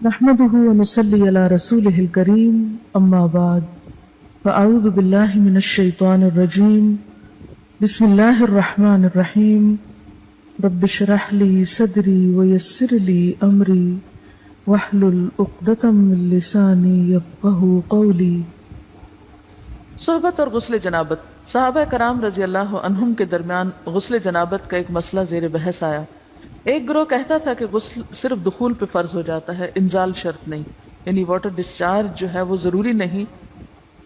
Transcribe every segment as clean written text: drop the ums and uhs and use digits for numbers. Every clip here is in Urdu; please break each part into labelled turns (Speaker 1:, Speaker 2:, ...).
Speaker 1: نحمده ونصلي على رسوله الكريم أما بعد فأعوذ بالله من الشيطان الرجيم بسم الله الرحمن الرحيم رب اشرح لي صدري ويسر لي أمري واحلل عقدة من لساني يفقهوا قولي۔
Speaker 2: صحبت اور غسل جنابت۔ صحابہ کرام رضی اللہ عنہم کے درمیان غسل جنابت کا ایک مسئلہ زیر بحث آیا۔ ایک گروہ کہتا تھا کہ غسل صرف دخول پہ فرض ہو جاتا ہے، انزال شرط نہیں، یعنی واٹر ڈسچارج جو ہے وہ ضروری نہیں۔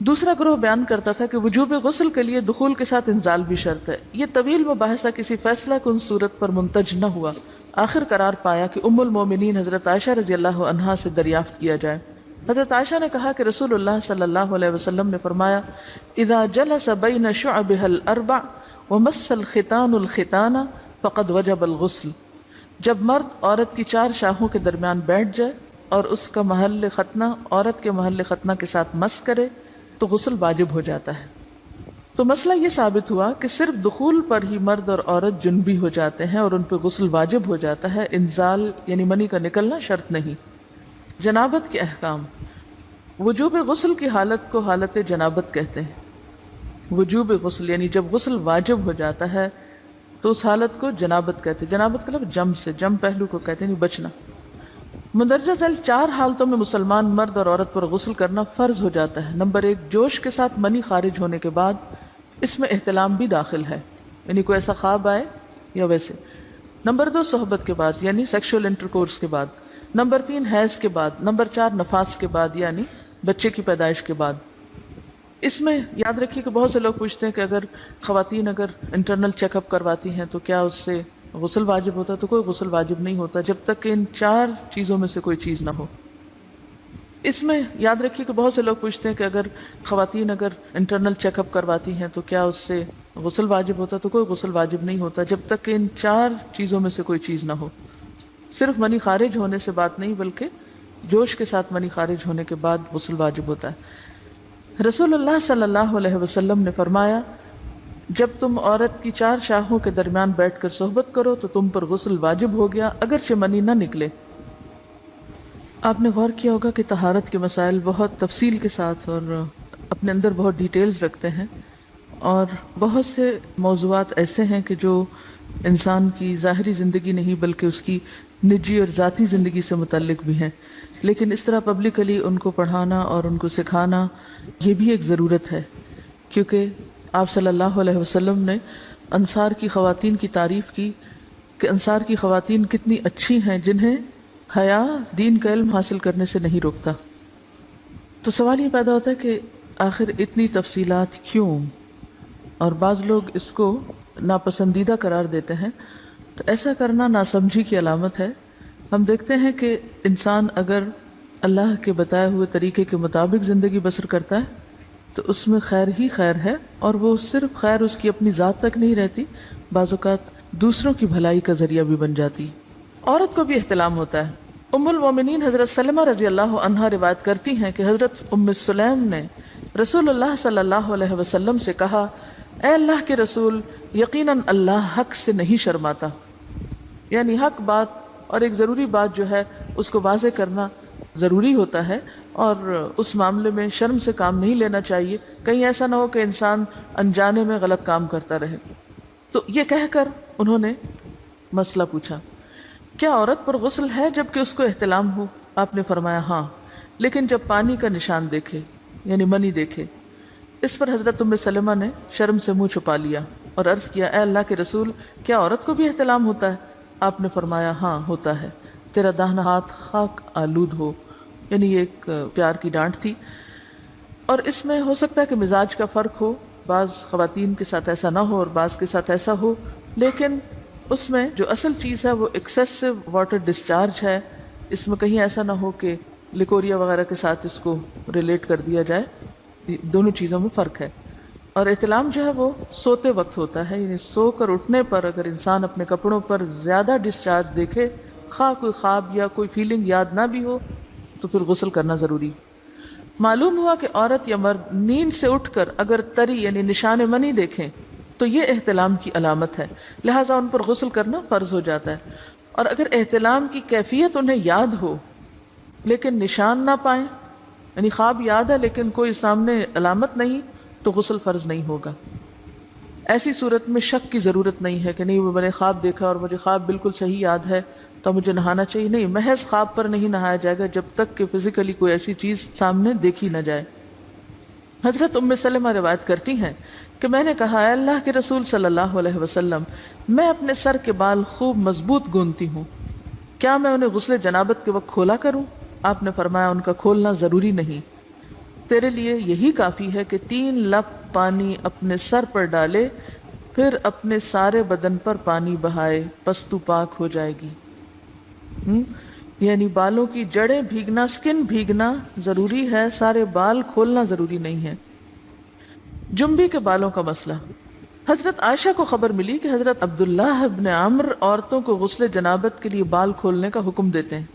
Speaker 2: دوسرا گروہ بیان کرتا تھا کہ وجوب غسل کے لیے دخول کے ساتھ انزال بھی شرط ہے۔ یہ طویل مباحثہ کسی فیصلہ کن صورت پر منتج نہ ہوا۔ آخر قرار پایا کہ ام المومنین حضرت عائشہ رضی اللہ عنہا سے دریافت کیا جائے۔ حضرت عائشہ نے کہا کہ رسول اللہ صلی اللہ علیہ وسلم نے فرمایا اذا جلس بین شعبها الاربع ومس الختان الختان فقد وجب الغسل، جب مرد عورت کی چار شاخوں کے درمیان بیٹھ جائے اور اس کا محل ختنہ عورت کے محل ختنہ کے ساتھ مس کرے تو غسل واجب ہو جاتا ہے۔ تو مسئلہ یہ ثابت ہوا کہ صرف دخول پر ہی مرد اور عورت جنبی ہو جاتے ہیں اور ان پہ غسل واجب ہو جاتا ہے، انزال یعنی منی کا نکلنا شرط نہیں۔ جنابت کے احکام۔ وجوب غسل کی حالت کو حالت جنابت کہتے ہیں۔ وجوب غسل یعنی جب غسل واجب ہو جاتا ہے تو اس حالت کو جنابت کہتے ہیں۔ جنابت کا لفظ جم سے، جم پہلو کو کہتے ہیں، بچنا۔ مندرجہ ذیل چار حالتوں میں مسلمان مرد اور عورت پر غسل کرنا فرض ہو جاتا ہے۔ نمبر 1، جوش کے ساتھ منی خارج ہونے کے بعد، اس میں احتلام بھی داخل ہے، یعنی کوئی ایسا خواب آئے یا ویسے۔ نمبر 2، صحبت کے بعد یعنی سیکشول انٹرکورس کے بعد۔ نمبر 3، حیض کے بعد۔ نمبر 4، نفاس کے بعد یعنی بچے کی پیدائش کے بعد۔ اس میں یاد رکھیے کہ بہت سے لوگ پوچھتے ہیں کہ اگر خواتین انٹرنل چیک اپ کرواتی ہیں تو کیا اس سے غسل واجب ہوتا ہے؟ تو کوئی غسل واجب نہیں ہوتا جب تک کہ ان چار چیزوں میں سے کوئی چیز نہ ہو۔ اس میں یاد رکھیے کہ بہت سے لوگ پوچھتے ہیں کہ اگر خواتین انٹرنل چیک اپ کرواتی ہیں تو کیا اس سے غسل واجب ہوتا ہے؟ تو کوئی غسل واجب نہیں ہوتا جب تک کہ ان چار چیزوں میں سے کوئی چیز نہ ہو۔ صرف منی خارج ہونے سے بات نہیں، بلکہ جوش کے ساتھ منی خارج ہونے کے بعد غسل واجب ہوتا ہے۔ رسول اللہ صلی اللہ علیہ وسلم نے فرمایا جب تم عورت کی چار شاخوں کے درمیان بیٹھ کر صحبت کرو تو تم پر غسل واجب ہو گیا اگرچہ منی نہ نکلے۔ آپ نے غور کیا ہوگا کہ طہارت کے مسائل بہت تفصیل کے ساتھ اور اپنے اندر بہت ڈیٹیلز رکھتے ہیں، اور بہت سے موضوعات ایسے ہیں کہ جو انسان کی ظاہری زندگی نہیں بلکہ اس کی نجی اور ذاتی زندگی سے متعلق بھی ہیں، لیکن اس طرح پبلکلی ان کو پڑھانا اور ان کو سکھانا یہ بھی ایک ضرورت ہے، کیونکہ آپ صلی اللہ علیہ وسلم نے انصار کی خواتین کی تعریف کی کہ انصار کی خواتین کتنی اچھی ہیں جنہیں حیا دین کا علم حاصل کرنے سے نہیں روکتا۔ تو سوال یہ پیدا ہوتا ہے کہ آخر اتنی تفصیلات کیوں؟ اور بعض لوگ اس کو ناپسندیدہ قرار دیتے ہیں، تو ایسا کرنا ناسمجھی کی علامت ہے۔ ہم دیکھتے ہیں کہ انسان اگر اللہ کے بتائے ہوئے طریقے کے مطابق زندگی بسر کرتا ہے تو اس میں خیر ہی خیر ہے، اور وہ صرف خیر اس کی اپنی ذات تک نہیں رہتی، بعض اوقات دوسروں کی بھلائی کا ذریعہ بھی بن جاتی۔ عورت کو بھی احتلام ہوتا ہے۔ ام المومنین حضرت سلمہ رضی اللہ عنہا روایت کرتی ہیں کہ حضرت ام سلیم نے رسول اللہ صلی اللہ علیہ وسلم سے کہا اے اللہ کے رسول، یقیناً اللہ حق سے نہیں شرماتا، یعنی حق بات اور ایک ضروری بات جو ہے اس کو واضح کرنا ضروری ہوتا ہے، اور اس معاملے میں شرم سے کام نہیں لینا چاہیے، کہیں ایسا نہ ہو کہ انسان انجانے میں غلط کام کرتا رہے۔ تو یہ کہہ کر انہوں نے مسئلہ پوچھا کیا عورت پر غسل ہے جبکہ اس کو احتلام ہو؟ آپ نے فرمایا ہاں، لیکن جب پانی کا نشان دیکھے یعنی منی دیکھے۔ اس پر حضرت ام سلمہ نے شرم سے منہ چھپا لیا اور عرض کیا اے اللہ کے رسول، کیا عورت کو بھی احتلام ہوتا ہے؟ آپ نے فرمایا ہاں ہوتا ہے، تیرا داہنا ہاتھ خاک آلود ہو، یعنی یہ ایک پیار کی ڈانٹ تھی۔ اور اس میں ہو سکتا ہے کہ مزاج کا فرق ہو، بعض خواتین کے ساتھ ایسا نہ ہو اور بعض کے ساتھ ایسا ہو، لیکن اس میں جو اصل چیز ہے وہ ایکسیسو واٹر ڈسچارج ہے۔ اس میں کہیں ایسا نہ ہو کہ لیکوریا وغیرہ کے ساتھ اس کو ریلیٹ کر دیا جائے، دونوں چیزوں میں فرق ہے۔ اور احتلام جو ہے وہ سوتے وقت ہوتا ہے، یعنی سو کر اٹھنے پر اگر انسان اپنے کپڑوں پر زیادہ ڈسچارج دیکھے، خواہ کوئی خواب یا کوئی فیلنگ یاد نہ بھی ہو، تو پھر غسل کرنا ضروری۔ معلوم ہوا کہ عورت یا مرد نیند سے اٹھ کر اگر تری یعنی نشان منی دیکھیں تو یہ احتلام کی علامت ہے، لہٰذا ان پر غسل کرنا فرض ہو جاتا ہے۔ اور اگر احتلام کی کیفیت انہیں یاد ہو لیکن نشان نہ پائیں، یعنی خواب یاد ہے لیکن کوئی سامنے علامت نہیں، تو غسل فرض نہیں ہوگا۔ ایسی صورت میں شک کی ضرورت نہیں ہے کہ نہیں وہ میں نے خواب دیکھا اور مجھے خواب بالکل صحیح یاد ہے تو مجھے نہانا چاہیے، نہیں، محض خواب پر نہیں نہایا جائے گا جب تک کہ فزیکلی کوئی ایسی چیز سامنے دیکھی نہ جائے۔ حضرت ام سلمہ روایت کرتی ہیں کہ میں نے کہا، اے اللہ کے رسول صلی اللہ علیہ وسلم، میں اپنے سر کے بال خوب مضبوط گوندتی ہوں، کیا میں انہیں غسل جنابت کے وقت کھولا کروں؟ آپ نے فرمایا، ان کا کھولنا ضروری نہیں، تیرے لیے یہی کافی ہے کہ 3 لپ پانی اپنے سر پر ڈالے، پھر اپنے سارے بدن پر پانی بہائے، پس تو پاک ہو جائے گی۔ یعنی بالوں کی جڑیں بھیگنا، سکن بھیگنا ضروری ہے، سارے بال کھولنا ضروری نہیں ہے۔ جنبی کے بالوں کا مسئلہ، حضرت عائشہ کو خبر ملی کہ حضرت عبداللہ ابن عمرو عورتوں کو غسل جنابت کے لیے بال کھولنے کا حکم دیتے ہیں۔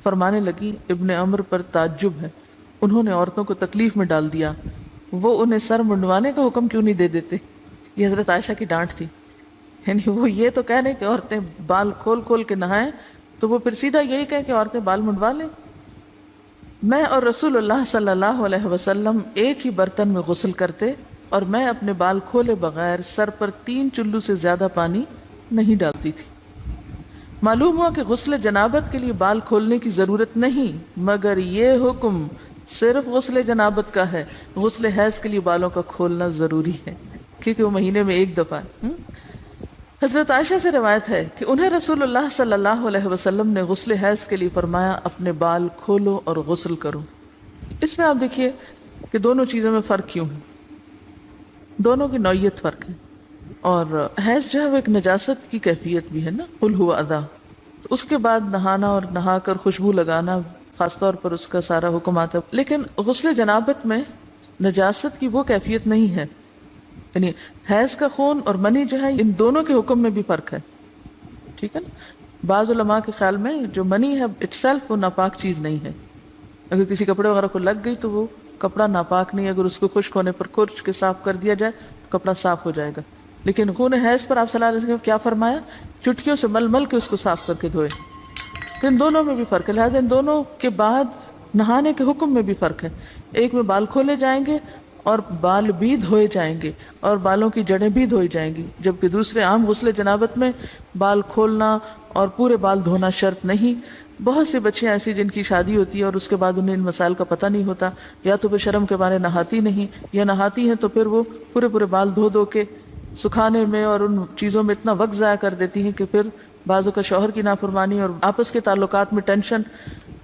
Speaker 2: فرمانے لگی، ابن عمرو پر تعجب ہے، انہوں نے عورتوں کو تکلیف میں ڈال دیا، وہ انہیں سر منڈوانے کا حکم کیوں نہیں دے دیتے؟ یہ حضرت عائشہ کی ڈانٹ تھی، یعنی وہ یہ تو کہنے کہ عورتیں بال کھول کھول کے نہائیں، تو وہ پھر سیدھا یہی کہیں کہ عورتیں بال منڈوا لیں۔ میں اور رسول اللہ صلی اللہ علیہ وسلم ایک ہی برتن میں غسل کرتے، اور میں اپنے بال کھولے بغیر سر پر 3 چلو سے زیادہ پانی نہیں ڈالتی تھی۔ معلوم ہوا کہ غسل جنابت کے لیے بال کھولنے کی ضرورت نہیں، مگر یہ حکم صرف غسل جنابت کا ہے، غسل حیض کے لیے بالوں کا کھولنا ضروری ہے، کیونکہ وہ مہینے میں ایک دفعہ ہے۔ حضرت عائشہ سے روایت ہے کہ انہیں رسول اللہ صلی اللہ علیہ وسلم نے غسل حیض کے لیے فرمایا، اپنے بال کھولو اور غسل کرو۔ اس میں آپ دیکھیے کہ دونوں چیزوں میں فرق کیوں ہے، دونوں کی نوعیت فرق ہے، اور حیض جو ہے وہ ایک نجاست کی کیفیت بھی ہے نا، قل ہوا اذی، اس کے بعد نہانا اور نہا کر خوشبو لگانا، خاص طور پر اس کا سارا حکم آتا ہے، لیکن غسل جنابت میں نجاست کی وہ کیفیت نہیں ہے، یعنی حیض کا خون اور منی جو ہے ان دونوں کے حکم میں بھی فرق ہے، ٹھیک ہے نا۔ بعض علماء کے خیال میں جو منی ہے اٹ سیلف وہ ناپاک چیز نہیں ہے، اگر کسی کپڑے وغیرہ کو لگ گئی تو وہ کپڑا ناپاک نہیں، اگر اس کو خشک ہونے پر کھرچ کے صاف کر دیا جائے تو کپڑا صاف ہو جائے گا۔ لیکن خون حیض پر آپ صلی اللہ علیہ وسلم کیا فرمایا، چٹکیوں سے مل مل کے اس کو صاف کر کے دھوئے۔ تو ان دونوں میں بھی فرق ہے، لہٰذا ان دونوں کے بعد نہانے کے حکم میں بھی فرق ہے، ایک میں بال کھولے جائیں گے اور بال بھی دھوئے جائیں گے اور بالوں کی جڑیں بھی دھوئی جائیں گی، جبکہ دوسرے عام غسل جنابت میں بال کھولنا اور پورے بال دھونا شرط نہیں۔ بہت سی بچیاں ایسی جن کی شادی ہوتی ہے اور اس کے بعد انہیں ان مسائل کا پتہ نہیں ہوتا، یا تو پھر شرم کے مارے نہاتی نہیں، یا نہاتی ہیں تو پھر وہ پورے بال دھو دھو کے سکھانے میں اور ان چیزوں میں اتنا وقت ضائع کر دیتی ہیں کہ پھر بعضوں کا شوہر کی نافرمانی اور آپس کے تعلقات میں ٹینشن،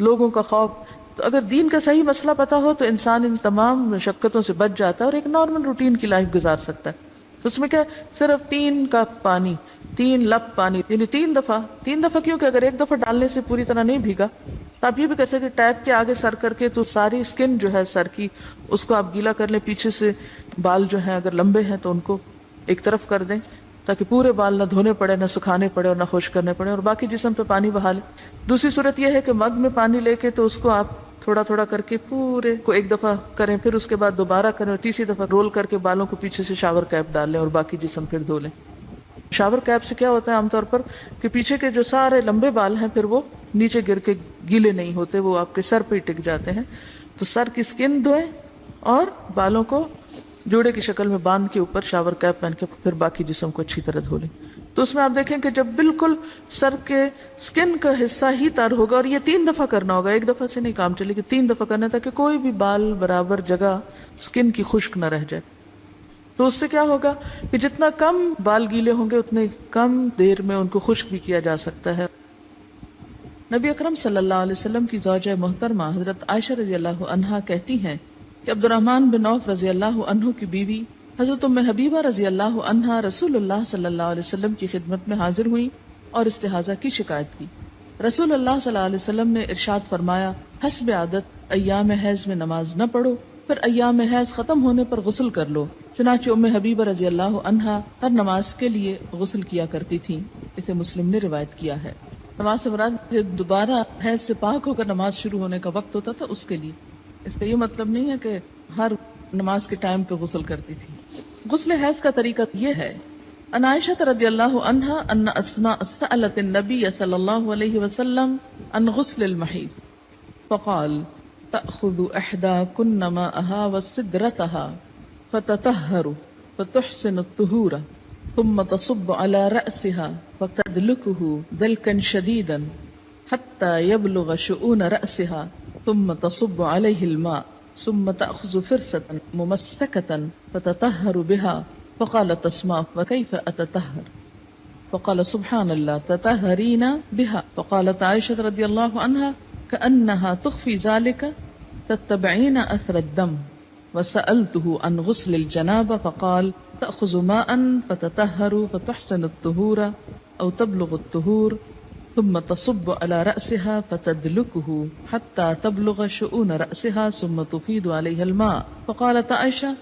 Speaker 2: لوگوں کا خوف۔ تو اگر دین کا صحیح مسئلہ پتا ہو تو انسان ان تمام مشقتوں سے بچ جاتا ہے اور ایک نارمل روٹین کی لائف گزار سکتا ہے۔ تو اس میں کیا صرف 3 کپ پانی، 3 لپ پانی، یعنی 3 دفعہ کیوں کہ اگر ایک دفعہ ڈالنے سے پوری طرح نہیں بھیگا تو آپ یہ بھی کر سکتے ٹیپ کے آگے سر کر کے تو ساری اسکن جو ہے سر کی اس کو آپ گیلا کر لیں، پیچھے سے بال جو ہیں اگر لمبے ہیں تو ان کو ایک طرف کر دیں تاکہ پورے بال نہ دھونے پڑے، نہ سکھانے پڑے اور نہ خشک کرنے پڑے، اور باقی جسم پہ پانی بہا لیں۔ دوسری صورت یہ ہے کہ مگ میں پانی لے کے تو اس کو آپ تھوڑا تھوڑا کر کے پورے کو ایک دفعہ کریں، پھر اس کے بعد دوبارہ کریں، اور تیسری دفعہ رول کر کے بالوں کو پیچھے سے شاور کیپ ڈال لیں اور باقی جسم پھر دھو لیں۔ شاور کیپ سے کیا ہوتا ہے عام طور پر کہ پیچھے کے جو سارے لمبے بال ہیں پھر وہ نیچے گر کے گیلے نہیں ہوتے، وہ آپ کے سر پہ ہی ٹک جاتے ہیں۔ تو سر کی سکن دھوئیں اور بالوں کو جوڑے کی شکل میں باندھ کے اوپر شاور کیپ پہن کے پھر باقی جسم کو اچھی طرح دھو لیں۔ تو اس میں آپ دیکھیں کہ جب بالکل سر کے سکن کا حصہ ہی تر ہوگا، اور یہ 3 دفعہ کرنا ہوگا، ایک دفعہ سے نہیں کام چلے گا، 3 دفعہ کرنا تاکہ کوئی بھی بال برابر جگہ سکن کی خشک نہ رہ جائے۔ تو اس سے کیا ہوگا کہ جتنا کم بال گیلے ہوں گے اتنے کم دیر میں ان کو خشک بھی کیا جا سکتا ہے۔ نبی اکرم صلی اللہ علیہ وسلم کی زوجہ محترمہ حضرت عائشہ رضی اللہ عنہا کہتی ہیں کہ عبد الرحمن بن عوف رضی اللہ عنہ کی بیوی حضرت ام حبیبہ رضی اللہ عنہا رسول اللہ صلی اللہ علیہ وسلم کی خدمت میں حاضر ہوئی اور استحاضہ کی شکایت کی۔ رسول اللہ صلی اللہ علیہ وسلم نے ارشاد فرمایا، حسب عادت ایام حیض میں نماز نہ پڑھو، پھر ایام حیض ختم ہونے پر غسل کر لو۔ چنانچہ ام حبیبہ رضی اللہ عنہا ہر نماز کے لیے غسل کیا کرتی تھیں۔ اسے مسلم نے روایت کیا ہے۔ نماز سے مراد دوبارہ حیض سے پاک ہو کر نماز شروع ہونے کا وقت ہوتا تھا اس کے لیے، اس کا یہ مطلب نہیں ہے کہ ہر نماز کے ٹائم پہ غسل کرتی تھی۔ غسل حیض کا طریقہ یہ ہے، ان عائشہ رضی اللہ عنہا ان اسماء سألت النبی صلی اللہ علیہ وسلم عن غسل المحیض۔ فقال تأخذ إحداكن ماءها وسدرتها فتطهر فتحسن الطهور ثم تصب على رأسها فتدلكه دلكا شديدا حتى يبلغ شؤون رأسها ثم تصب عليه الماء ثم تأخذ فرصة ممسكة فتطهر بها. فقالت أسماء وكيف أتطهر؟ فقال سبحان الله تطهرين بها. فقالت عائشة رضي الله عنها كأنها تخفي ذلك تتبعين أثر الدم. وسألته عن غسل الجنابة فقال تأخذ ماء فتطهر فتحسن الطهور أو تبلغ الطهور ثم تصب على رأسها فتدلكه حتى تبلغ شؤون رأسها ثم تفيض عليها الماء. فقالت عائشة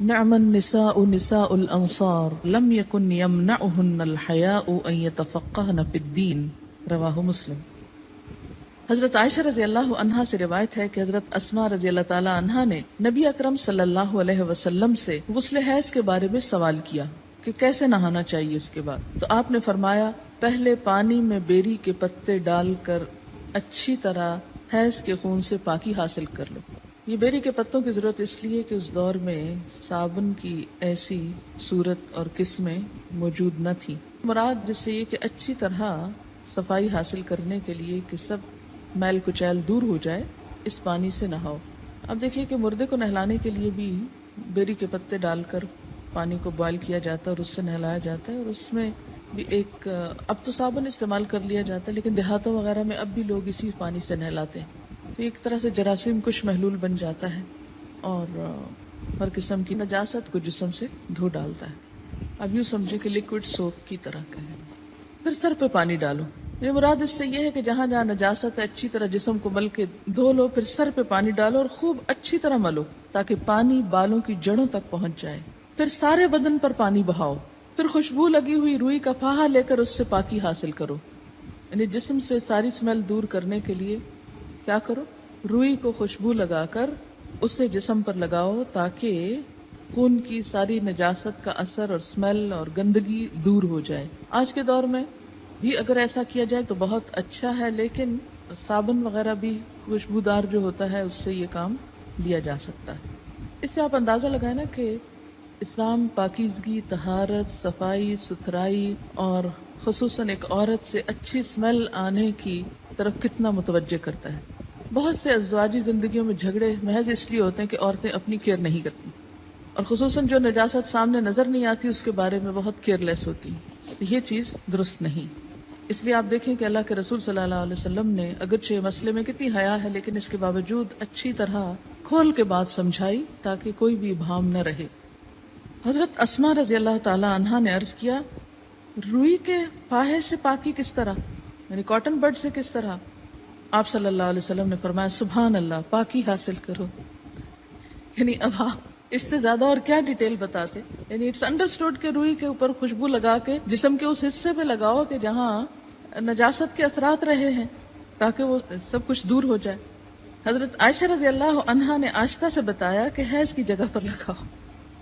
Speaker 2: نعم النساء نساء الأنصار لم يكن يمنعهن الحياء أن يتفقهن في الدين. رواہ مسلم. حضرت عائشہ رضی اللہ عنہا سے روایت ہے کہ حضرت اسماء رضی اللہ تعالی عنہا نے نبی اکرم صلی اللہ علیہ وسلم سے غسل حیض کے بارے میں سوال کیا کہ کیسے نہانا چاہیے اس کے بعد. تو آپ نے فرمایا پہلے پانی میں بیری کے پتے ڈال کر اچھی طرح حیض کے خون سے پاکی حاصل کر لو. یہ بیری کے پتوں کی ضرورت اس لیے کہ اس دور میں صابن کی ایسی صورت اور قسمیں موجود نہ تھی. مراد جس سے یہ کہ اچھی طرح صفائی حاصل کرنے کے لیے کہ سب میل کچیل دور ہو جائے اس پانی سے نہاؤ. اب دیکھیے کہ مردے کو نہلانے کے لیے بھی بیری کے پتے ڈال کر پانی کو بوائل کیا جاتا ہے اور اس سے نہلایا جاتا ہے. اور اس میں بھی ایک اب تو صابن استعمال کر لیا جاتا ہے لیکن دیہاتوں وغیرہ میں اب بھی لوگ اسی پانی سے نہلاتے ہیں. تو ایک طرح سے جراثیم کش محلول بن جاتا ہے اور ہر قسم کی نجاست کو جسم سے دھو ڈالتا ہے. اب یوں سمجھے کہ لیکوڈ سوپ کی طرح کا ہے. پھر سر پہ پانی ڈالو. یہ مراد اس سے یہ ہے کہ جہاں جہاں نجاست ہے اچھی طرح جسم کو مل کے دھو لو. پھر سر پہ پانی ڈالو اور خوب اچھی طرح ملو تاکہ پانی بالوں کی جڑوں تک پہنچ جائے. پھر سارے بدن پر پانی بہاؤ. پھر خوشبو لگی ہوئی روئی کا پھاہا لے کر اس سے پاکی حاصل کرو. یعنی جسم سے ساری اسمیل دور کرنے کے لیے کیا کرو؟ روئی کو خوشبو لگا کر اسے جسم پر لگاؤ تاکہ خون کی ساری نجاست کا اثر اور اسمیل اور گندگی دور ہو جائے. آج کے دور میں بھی اگر ایسا کیا جائے تو بہت اچھا ہے لیکن صابن وغیرہ بھی خوشبودار جو ہوتا ہے اس سے یہ کام لیا جا سکتا ہے. اس سے آپ اندازہ لگائیں نا کہ اسلام پاکیزگی، طہارت، صفائی ستھرائی اور خصوصاً ایک عورت سے اچھی اسمیل آنے کی طرف کتنا متوجہ کرتا ہے. بہت سے ازدواجی زندگیوں میں جھگڑے محض اس لیے ہوتے ہیں کہ عورتیں اپنی کیئر نہیں کرتی اور خصوصاً جو نجاست سامنے نظر نہیں آتی اس کے بارے میں بہت کیئر لیس ہوتی. یہ چیز درست نہیں. اس لیے آپ دیکھیں کہ اللہ کے رسول صلی اللہ علیہ وسلم نے اگرچہ مسئلے میں کتنی حیا ہے لیکن اس کے باوجود اچھی طرح کھول کے بات سمجھائی تاکہ کوئی بھی ابہام نہ رہے. حضرت اسماء رضی اللہ تعالی عنہا نے عرض کیا روئی کے پاہے سے پاکی کس طرح، یعنی کاٹن بڈ سے کس طرح؟ آپ صلی اللہ علیہ وسلم نے فرمایا سبحان اللہ پاکی حاصل کرو. یعنی اب آپ اس سے زیادہ اور کیا ڈیٹیل بتاتے. یعنی اٹس انڈرسٹوڈ کہ روئی کے اوپر خوشبو لگا کے جسم کے اس حصے پہ لگاؤ کہ جہاں نجاست کے اثرات رہے ہیں تاکہ وہ سب کچھ دور ہو جائے. حضرت عائشہ رضی اللہ عنہا نے آشتا سے بتایا کہ حیض کی جگہ پر لگاؤ.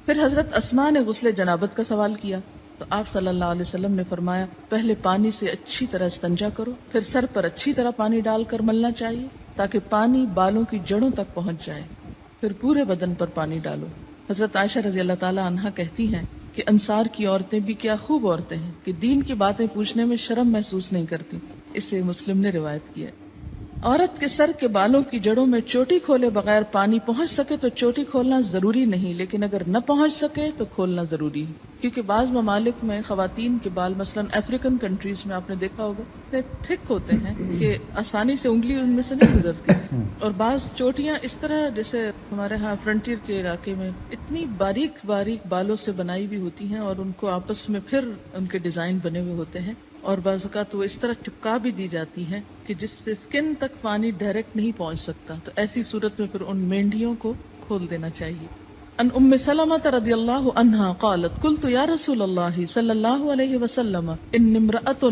Speaker 2: پھر حضرت اسماء نے غسل جنابت کا سوال کیا تو آپ صلی اللہ علیہ وسلم نے فرمایا پہلے پانی سے اچھی طرح استنجا کرو، پھر سر پر اچھی طرح پانی ڈال کر ملنا چاہیے تاکہ پانی بالوں کی جڑوں تک پہنچ جائے، پھر پورے بدن پر پانی ڈالو. حضرت عائشہ رضی اللہ تعالی عنہا کہتی ہیں کہ انصار کی عورتیں بھی کیا خوب عورتیں ہیں کہ دین کی باتیں پوچھنے میں شرم محسوس نہیں کرتی. اسے مسلم نے روایت کیا ہے. عورت کے سر کے بالوں کی جڑوں میں چوٹی کھولے بغیر پانی پہنچ سکے تو چوٹی کھولنا ضروری نہیں، لیکن اگر نہ پہنچ سکے تو کھولنا ضروری ہے. کیونکہ بعض ممالک میں خواتین کے بال مثلا افریقن کنٹریز میں آپ نے دیکھا ہوگا اتنے تھک ہوتے ہیں کہ آسانی سے انگلی ان میں سے نہیں گزرتی، اور بعض چوٹیاں اس طرح جیسے ہمارے ہاں فرنٹیئر کے علاقے میں اتنی باریک باریک بالوں سے بنائی بھی ہوتی ہیں اور ان کو آپس میں پھر ان کے ڈیزائن بنے ہوئے ہوتے ہیں، اور بعض اوقات وہ اس طرح چپکا بھی دی جاتی ہیں کہ جس سے اسکن تک پانی ڈائریکٹ نہیں پہنچ سکتا. تو ایسی صورت میں پھر ان مینڈیوں کو کھول دینا چاہیے. ان ام سلمہ رضی اللہ عنہا قالت قلت یا رسول اللہ صلی اللہ علیہ وسلم ان امرأة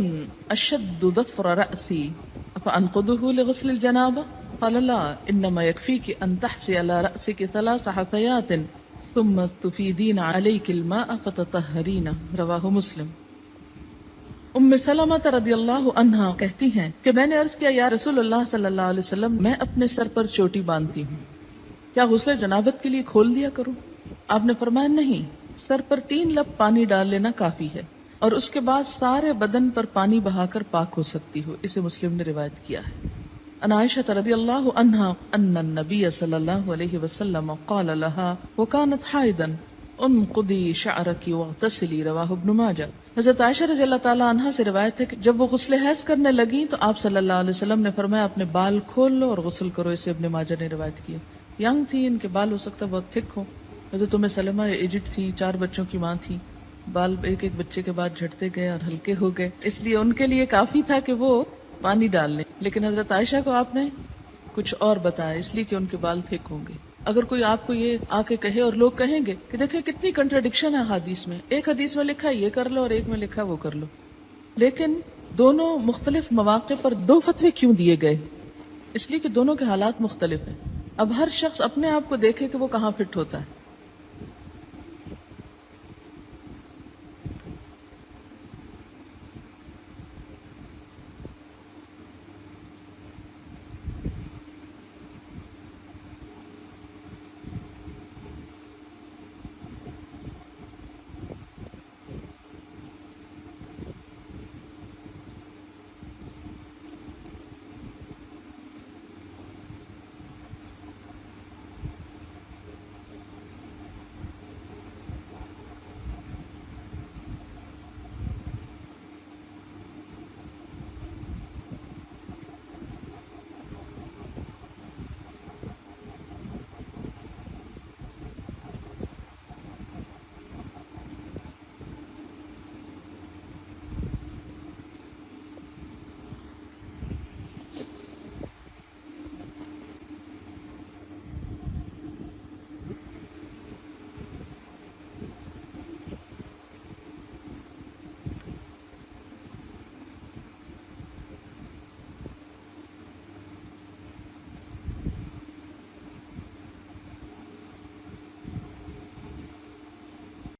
Speaker 2: اشد ضفر رأسی فانقضه لغسل الجنابہ قال لا انما يكفيك ان تحسي على رأسك 3 حثيات ثم تفيدين عليك الماء فتطهرين. رواہ مسلم. ام سلمہ رضی اللہ عنہا کہتی ہیں کہ میں نے عرض کیا یا رسول اللہ صلی اللہ علیہ وسلم میں اپنے سر پر چوٹی باندھتی ہوں، کیا غسل جنابت کے لیے کھول دیا کروں؟ آپ نے فرمایا نہیں، سر پر 3 لب پانی ڈال لینا کافی ہے اور اس کے بعد سارے بدن پر پانی بہا کر پاک ہو سکتی ہو۔ اسے مسلم نے روایت کیا ہے۔ ان عائشہ رضی اللہ عنہا ان النبی صلی اللہ علیہ وسلم قال لها وكانت حائضا انقضی شعرکی واغتسلی، رواہ ابن ماجہ۔ حضرت عائشہ رضی اللہ تعالی عنہا سے روایت ہے کہ جب وہ غسل حیض کرنے لگیں تو آپ صلی اللہ علیہ وسلم نے فرمایا اپنے بال کھول لو اور غسل کرو۔ اسے ابن ماجہ نے روایت کیا۔ ینگ تھی، ان کے بال ہو سکتا بہت تھک ہوں۔ حضرت ام سلمہ ایجڈ تھی، 4 بچوں کی ماں تھی، بال ایک ایک بچے کے بعد جھڑتے گئے اور ہلکے ہو گئے، اس لیے ان کے لیے کافی تھا کہ وہ پانی ڈال لیں، لیکن حضرت عائشہ کو آپ نے کچھ اور بتایا، اس لیے کہ ان کے بال تھک ہوں گے۔ اگر کوئی آپ کو یہ آ کے کہے اور لوگ کہیں گے کہ دیکھیں کتنی کنٹراڈکشن ہے حدیث میں، ایک حدیث میں لکھا یہ کر لو اور ایک میں لکھا وہ کر لو، لیکن دونوں مختلف مواقع پر 2 فتوے کیوں دیے گئے؟ اس لیے کہ دونوں کے حالات مختلف ہیں۔ اب ہر شخص اپنے آپ کو دیکھے کہ وہ کہاں فٹ ہوتا ہے۔